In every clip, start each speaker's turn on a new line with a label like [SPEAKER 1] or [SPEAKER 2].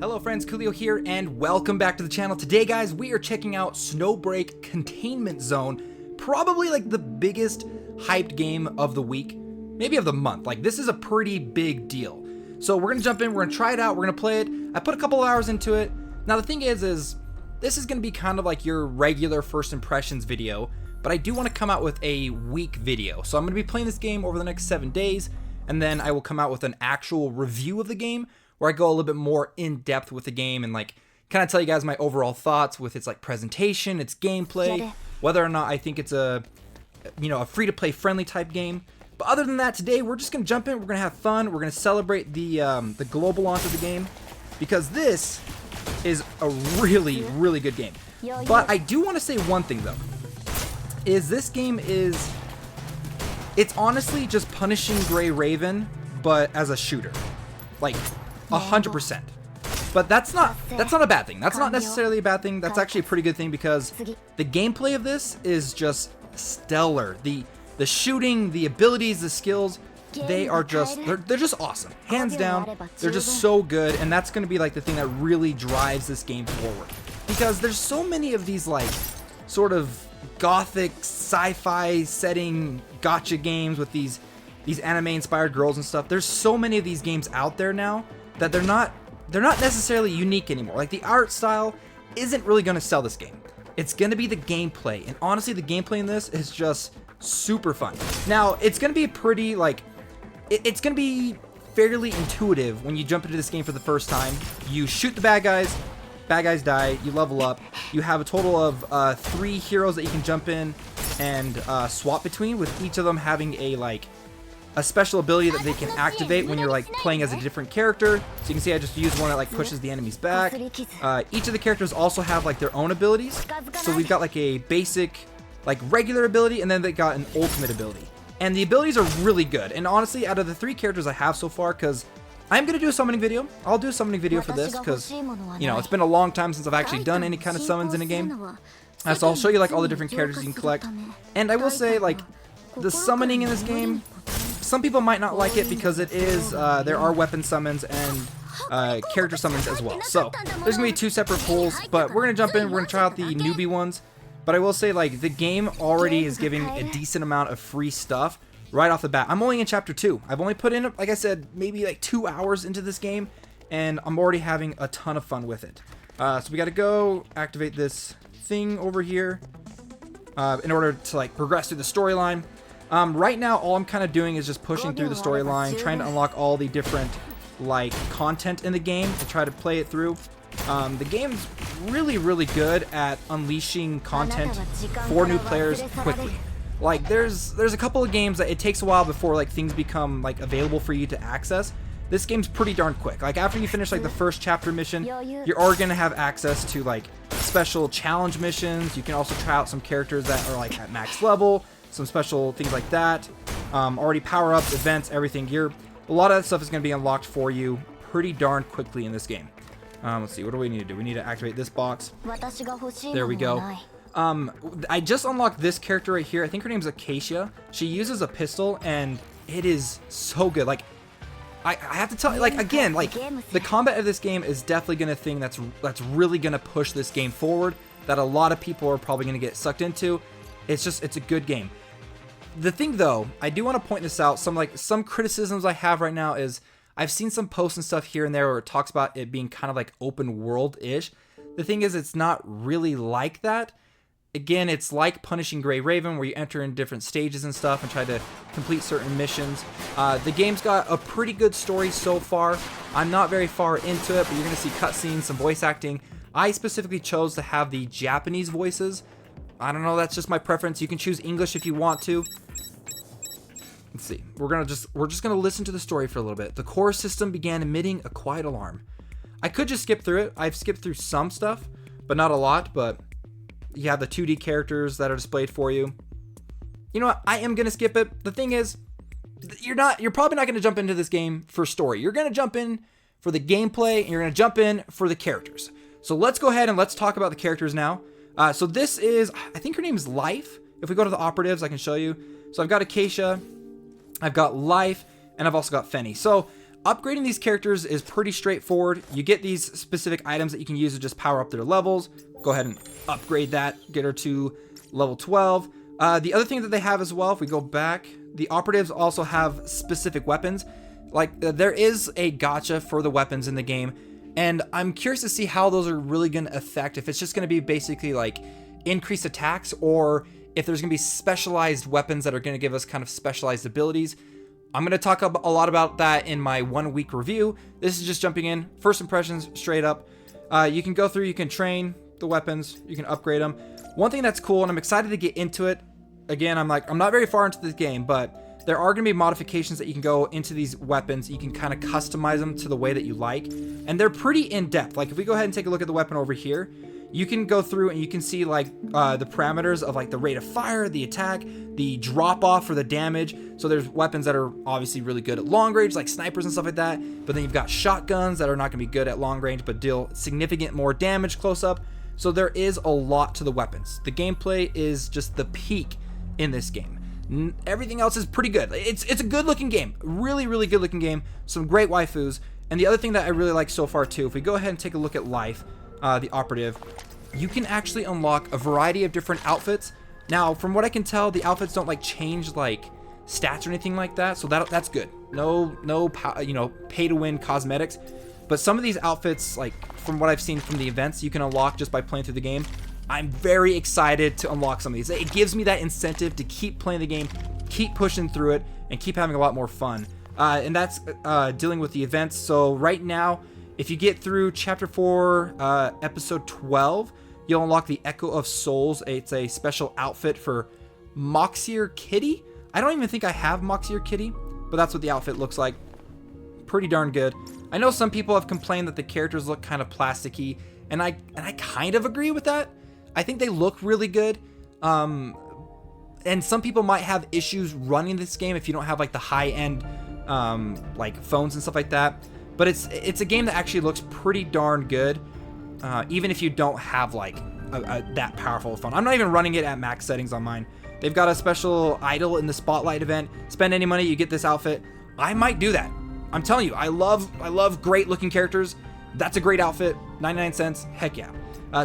[SPEAKER 1] Hello friends, Koolio here, and welcome back to the channel. Today, guys, we are checking out SNOWBREAK Containment Zone. Probably like the biggest hyped game of the week, maybe of the month. Like, this is a pretty big deal. So we're gonna jump in, we're gonna try it out, we're gonna play it. I put a couple of hours into it. Now the thing is this is gonna be kind of like your regular first impressions video, but I do want to come out with a week video. So I'm gonna be playing this game over the next 7 days, and then I will come out with an actual review of the game, where I go a little bit more in depth with the game and like kind of tell you guys my overall thoughts with its like presentation, its gameplay, whether or not I think it's a free to play friendly type game. But other than that, today we're just gonna jump in, we're gonna have fun, we're gonna celebrate the global launch of the game, because this is a really good game. But I do want to say one thing though, is this game it's honestly just Punishing Gray Raven, but as a shooter, like 100%. But that's not a bad thing. That's not necessarily a bad thing. That's actually a pretty good thing, because the gameplay of this is just stellar. The shooting, the abilities, the skills, they are just they're just awesome. Hands down, they're just so good, and that's going to be like the thing that really drives this game forward. Because there's so many of these like sort of gothic sci-fi setting gacha games with these anime inspired girls and stuff. There's so many of these games out there now that they're not necessarily unique anymore. Like, the art style isn't really going to sell this game. It's going to be the gameplay, and honestly the gameplay in this is just super fun. Now it's going to be pretty like it's going to be fairly intuitive when you jump into this game for the first time. You shoot the bad guys die, you level up, you have a total of 3 heroes that you can jump in and swap between, with each of them having a special ability that they can activate when you're like playing as a different character. So you can see I just used one that like pushes the enemies back. Each of the characters also have like their own abilities. So we've got like a basic, like regular ability, and then they got an ultimate ability. And the abilities are really good. And honestly, out of the 3 characters I have so far, because I'm going to do a summoning video. I'll do a summoning video for this, because, you know, it's been a long time since I've actually done any kind of summons in a game. So I'll show you like all the different characters you can collect. And I will say, like, the summoning in this game, some people might not like it, because it is, there are weapon summons and character summons as well. So there's going to be 2 separate pools, but we're going to jump in, we're going to try out the newbie ones. But I will say, like, the game already is giving a decent amount of free stuff right off the bat. I'm only in chapter 2. I've only put in, like I said, maybe like 2 hours into this game, and I'm already having a ton of fun with it. So we got to go activate this thing over here in order to like progress through the storyline. Right now, all I'm kind of doing is just pushing through the storyline, trying to unlock all the different like content in the game to try to play it through. The game's really good at unleashing content for new players quickly. Like, there's a couple of games that it takes a while before like things become like available for you to access. This game's pretty darn quick. Like, after you finish like the first chapter mission, you're already gonna have access to like special challenge missions. You can also try out some characters that are like at max level, some special things like that. Already power-ups, events, everything. A lot of that stuff is going to be unlocked for you pretty darn quickly in this game. Let's see, what do we need to do? We need to activate this box. There we go. I just unlocked this character right here. I think her name's Acacia. She uses a pistol, and it is so good. Like, I have to tell you, like, again, like, the combat of this game is definitely gonna thing that's really gonna push this game forward, that a lot of people are probably gonna get sucked into. It's a good game. The thing though, I do want to point this out, some criticisms I have right now is I've seen some posts and stuff here and there where it talks about it being kind of like open world-ish. The thing is, it's not really like that. Again, it's like Punishing Gray Raven, where you enter in different stages and stuff and try to complete certain missions. The game's got a pretty good story so far. I'm not very far into it, but you're going to see cutscenes, some voice acting. I specifically chose to have the Japanese voices. I don't know, that's just my preference. You can choose English if you want to. Let's see. We're just gonna listen to the story for a little bit. The core system began emitting a quiet alarm. I could just skip through it. I've skipped through some stuff, but not a lot. But you have the 2D characters that are displayed for you. You know what? I am gonna skip it. The thing is, you're probably not gonna jump into this game for story. You're gonna jump in for the gameplay, and you're gonna jump in for the characters. So let's go ahead and let's talk about the characters now. So this is, I think her name is Life. If we go to the operatives, I can show you. So I've got Acacia, I've got Life, and I've also got Fenny. So Upgrading these characters is pretty straightforward. You get these specific items that you can use to just power up their levels. Go ahead and upgrade that, get her to level 12. The other thing that they have as well, if we go back, the operatives also have specific weapons. Like, there is a gacha for the weapons in the game, and I'm curious to see how those are really going to affect, if it's just going to be basically like increased attacks, or if there's going to be specialized weapons that are going to give us kind of specialized abilities. I'm going to talk a lot about that in my 1 week review. This is just jumping in. First impressions, straight up. You can go through, you can train the weapons, you can upgrade them. One thing that's cool, and I'm excited to get into it. Again, I'm not very far into this game, but there are going to be modifications that you can go into these weapons. You can kind of customize them to the way that you like. And they're pretty in-depth. Like, if we go ahead and take a look at the weapon over here, you can go through and you can see like the parameters of like the rate of fire, the attack, the drop off for the damage. So there's weapons that are obviously really good at long range, like snipers and stuff like that. But then you've got shotguns that are not going to be good at long range, but deal significant more damage close up. So there is a lot to the weapons. The gameplay is just the peak in this game. Everything else is pretty good. It's a good looking game. Really, really good looking game. Some great waifus. And the other thing that I really like so far too, if we go ahead and take a look at life, the operative, you can actually unlock a variety of different outfits. Now, from what I can tell, the outfits don't like change like stats or anything like that, so that's good. No, you know, pay to win cosmetics. But some of these outfits, like from what I've seen from the events, you can unlock just by playing through the game. I'm very excited to unlock some of these. It gives me that incentive to keep playing the game, keep pushing through it, and keep having a lot more fun. And that's dealing with the events. So right now, if you get through Chapter 4, Episode 12, you'll unlock the Echo of Souls. It's a special outfit for Moxier Kitty. I don't even think I have Moxier Kitty, but that's what the outfit looks like. Pretty darn good. I know some people have complained that the characters look kind of plasticky, and I kind of agree with that. I think they look really good. And some people might have issues running this game if you don't have like the high-end like phones and stuff like that. But it's a game that actually looks pretty darn good, even if you don't have like that powerful phone. I'm not even running it at max settings on mine. They've got a special idol in the Spotlight event. Spend any money, you get this outfit. I might do that. I'm telling you, I love great looking characters. That's a great outfit. 99 cents. Heck yeah.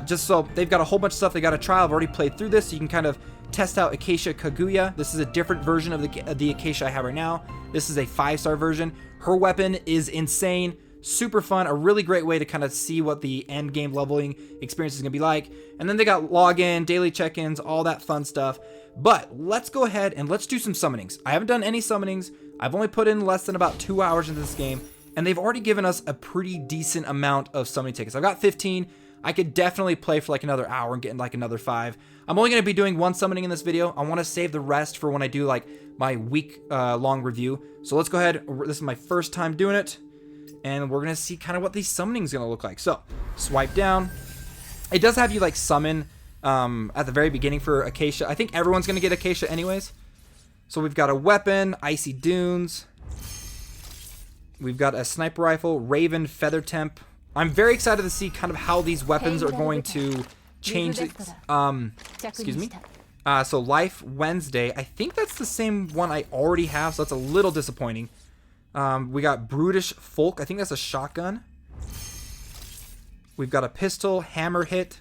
[SPEAKER 1] Just so they've got a whole bunch of stuff they got to try. I've already played through this, so you can kind of test out Acacia Kaguya. This is a different version of the Acacia I have right now. This is a 5-star version. Her weapon is insane, super fun, a really great way to kind of see what the end game leveling experience is going to be like. And then they got login, daily check-ins, all that fun stuff. But let's go ahead and let's do some summonings. I haven't done any summonings. I've only put in less than about 2 hours into this game, and they've already given us a pretty decent amount of summoning tickets. I've got 15. I could definitely play for like another hour and get like another 5. I'm only going to be doing one summoning in this video. I want to save the rest for when I do like my week long review. So let's go ahead. This is my first time doing it, and we're going to see kind of what these summonings is going to look like. So swipe down. It does have you like summon at the very beginning for Acacia. I think everyone's going to get Acacia anyways. So we've got a weapon, Icy Dunes. We've got a sniper rifle, Raven, Feather Temp. I'm very excited to see kind of how these weapons are going to change. Excuse me. So Life Wednesday. I think that's the same one I already have, so that's a little disappointing. We got Brutish Folk. I think that's a shotgun. We've got a pistol, Hammer Hit.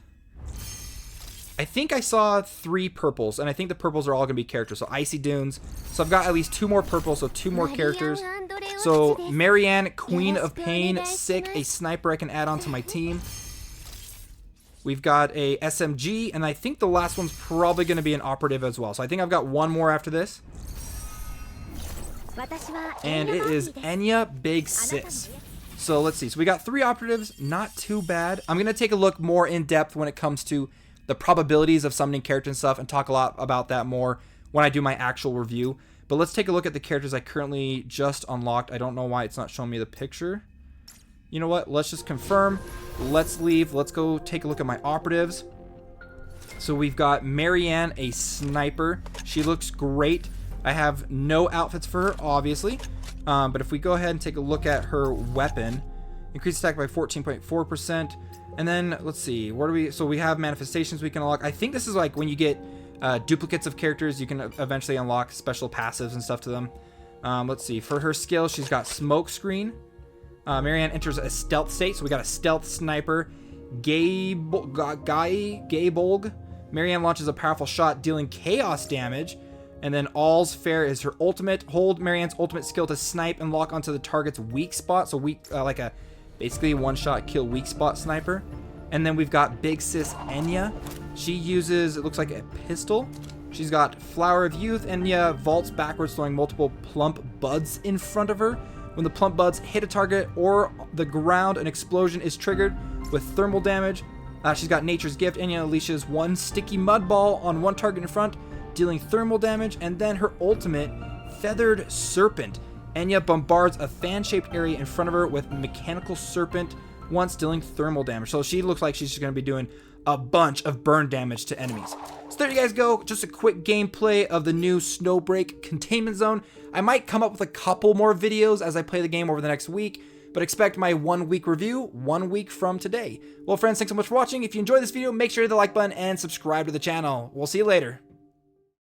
[SPEAKER 1] I think I saw 3 purples, and I think the purples are all going to be characters. So Icy Dunes. So I've got at least 2 more purples, so 2 more characters. So Marianne, Queen of Pain, sick, a sniper I can add on to my team. We've got a SMG, and I think the last one's probably going to be an operative as well. So I think I've got 1 more after this. And it is Enya Big Sis. So let's see. So we got 3 operatives, not too bad. I'm going to take a look more in depth when it comes to the probabilities of summoning characters and stuff, and talk a lot about that more when I do my actual review. But let's take a look at the characters I currently just unlocked. I don't know why it's not showing me the picture. You know what? Let's just confirm. Let's leave. Let's go take a look at my operatives. So we've got Marianne, a sniper. She looks great. I have no outfits for her, obviously. But if we go ahead and take a look at her weapon, increase attack by 14.4%. And then let's see, what do we? So we have manifestations we can unlock. I think this is like when you get duplicates of characters, you can eventually unlock special passives and stuff to them. Let's see, for her skill, she's got Smoke Screen. Marianne enters a stealth state, so we got a stealth sniper. Gaybolg. Marianne launches a powerful shot, dealing chaos damage. And then All's Fair is her ultimate. Hold Marianne's ultimate skill to snipe and lock onto the target's weak spot. So weak, like a basically one-shot kill weak spot sniper. And then we've got Big Sis Enya. She uses, it looks like a pistol. She's got Flower of Youth. Enya vaults backwards, throwing multiple plump buds in front of her. When the plump buds hit a target or the ground, an explosion is triggered with thermal damage. She's got Nature's Gift. Enya unleashes one sticky mud ball on one target in front, dealing thermal damage. And then her ultimate, Feathered Serpent. Enya bombards a fan-shaped area in front of her with Mechanical Serpent, once dealing thermal damage. So she looks like she's just going to be doing a bunch of burn damage to enemies. So there you guys go. Just a quick gameplay of the new SNOWBREAK Containment Zone. I might come up with a couple more videos as I play the game over the next week, but expect my 1 week review 1 week from today. Well, friends, thanks so much for watching. If you enjoyed this video, make sure to hit the like button and subscribe to the channel. We'll see you later.